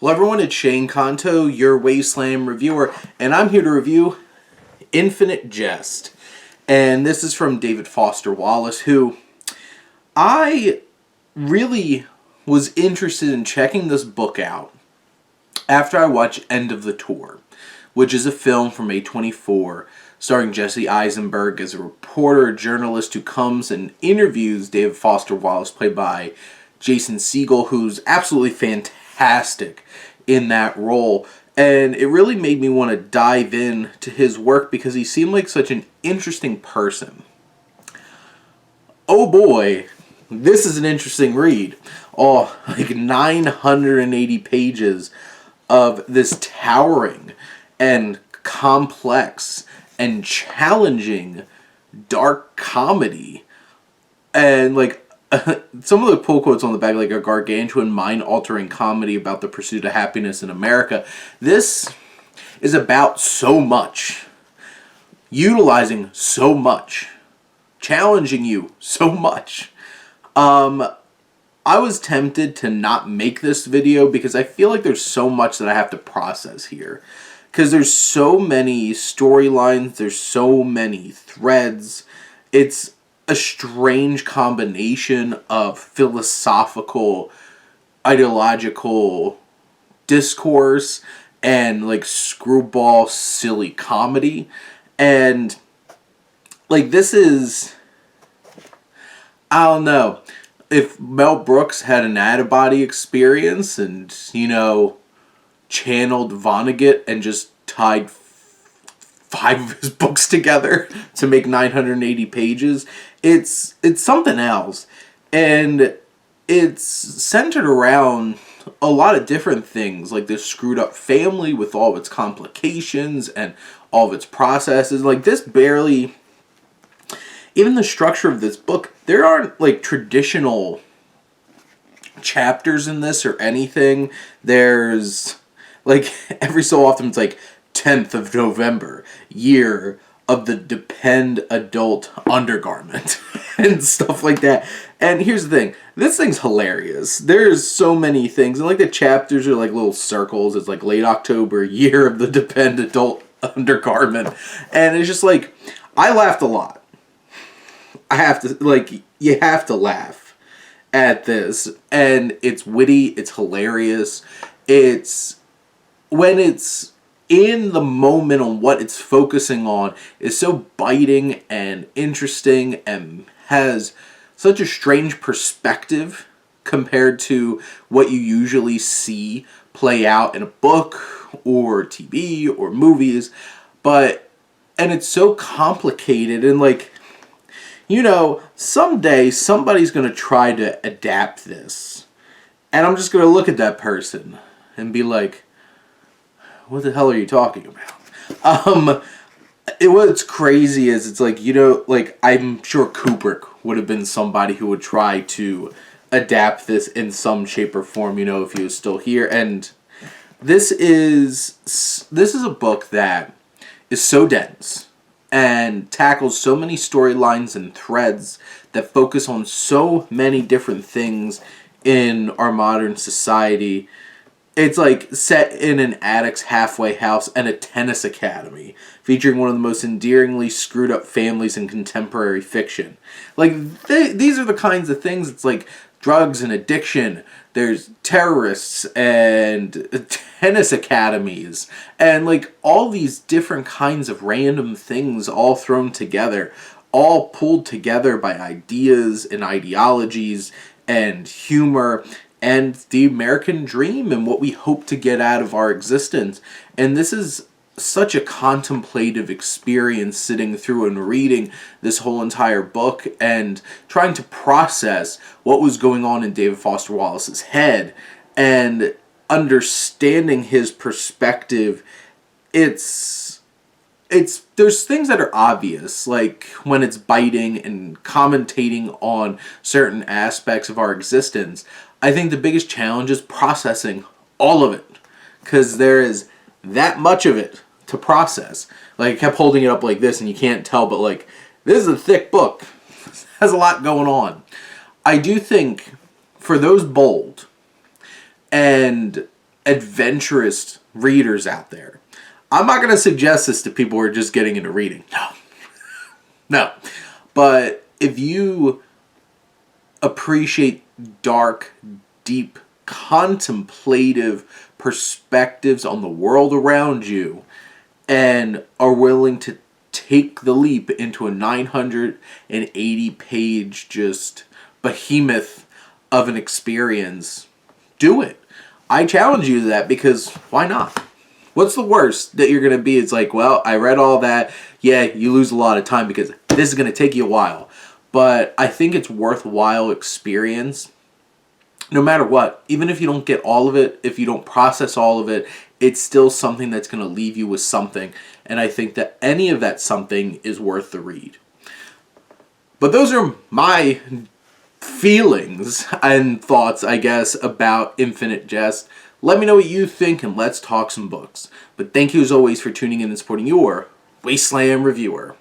Hello everyone, it's Shane Kanto, your Wasteland reviewer, and I'm here to review Infinite Jest. And this is from David Foster Wallace, who I really was interested in checking this book out after I watched End of the Tour, which is a film from A24 starring Jesse Eisenberg as a reporter, journalist who comes and interviews David Foster Wallace, played by Jason Segel, who's absolutely fantastic in that role. And it really made me want to dive in to his work because he seemed like such an interesting person. Oh boy, this is an interesting read. Oh, like 980 pages of this towering and complex and challenging dark comedy. And like some of the pull quotes on the back, like a gargantuan, mind-altering comedy about the pursuit of happiness in America. This is about so much, utilizing so much, challenging you so much. I was tempted to not make this video because I feel like there's so much that I have to process here. Because there's so many storylines, there's so many threads. It's a strange combination of philosophical, ideological discourse and like screwball silly comedy. And like this is, I don't know, if Mel Brooks had an out-of-body experience and, you know, channeled Vonnegut and just tied 5 of his books together to make 980 pages. It's something else. And it's centered around a lot of different things, like this screwed up family with all of its complications and all of its processes. Like this barely, even the structure of this book, there aren't like traditional chapters in this or anything. There's like every so often it's like 10th of November, year of the Depend adult undergarment and stuff like that. And here's the thing, this thing's hilarious. There's so many things, and like the chapters are like little circles. It's like late October, year of the Depend adult undergarment, and it's just like, I laughed a lot. I have to, like, you have to laugh at this, and it's witty, it's hilarious, it's, when it's in the moment on what it's focusing on is so biting and interesting and has such a strange perspective compared to what you usually see play out in a book or TV or movies. But, and it's so complicated, and like, you know, someday somebody's going to try to adapt this. And I'm just going to look at that person and be like, what the hell are you talking about? What's crazy is it's like, you know, like I'm sure Kubrick would have been somebody who would try to adapt this in some shape or form, you know, if he was still here. And this is a book that is so dense and tackles so many storylines and threads that focus on so many different things in our modern society. It's like set in an addict's halfway house and a tennis academy, featuring one of the most endearingly screwed up families in contemporary fiction. Like, these are the kinds of things, it's like drugs and addiction, there's terrorists and tennis academies, and like all these different kinds of random things all thrown together, all pulled together by ideas and ideologies and humor and the American dream and what we hope to get out of our existence. And this is such a contemplative experience, sitting through and reading this whole entire book and trying to process what was going on in David Foster Wallace's head and understanding his perspective. There's things that are obvious, like when it's biting and commentating on certain aspects of our existence. I think the biggest challenge is processing all of it, because there is that much of it to process. Like, I kept holding it up like this and you can't tell, but like, this is a thick book. It has a lot going on. I do think for those bold and adventurous readers out there. I'm not going to suggest this to people who are just getting into reading. No. No. But if you appreciate dark, deep, contemplative perspectives on the world around you and are willing to take the leap into a 980-page just behemoth of an experience, do it. I challenge you to that, because why not? What's the worst that you're going to be? It's like, well, I read all that. Yeah, you lose a lot of time because this is going to take you a while. But I think it's worthwhile experience no matter what. Even if you don't get all of it, if you don't process all of it, it's still something that's going to leave you with something. And I think that any of that something is worth the read. But those are my feelings and thoughts, I guess, about Infinite Jest. Let me know what you think, and let's talk some books. But thank you as always for tuning in and supporting your Wasteland reviewer.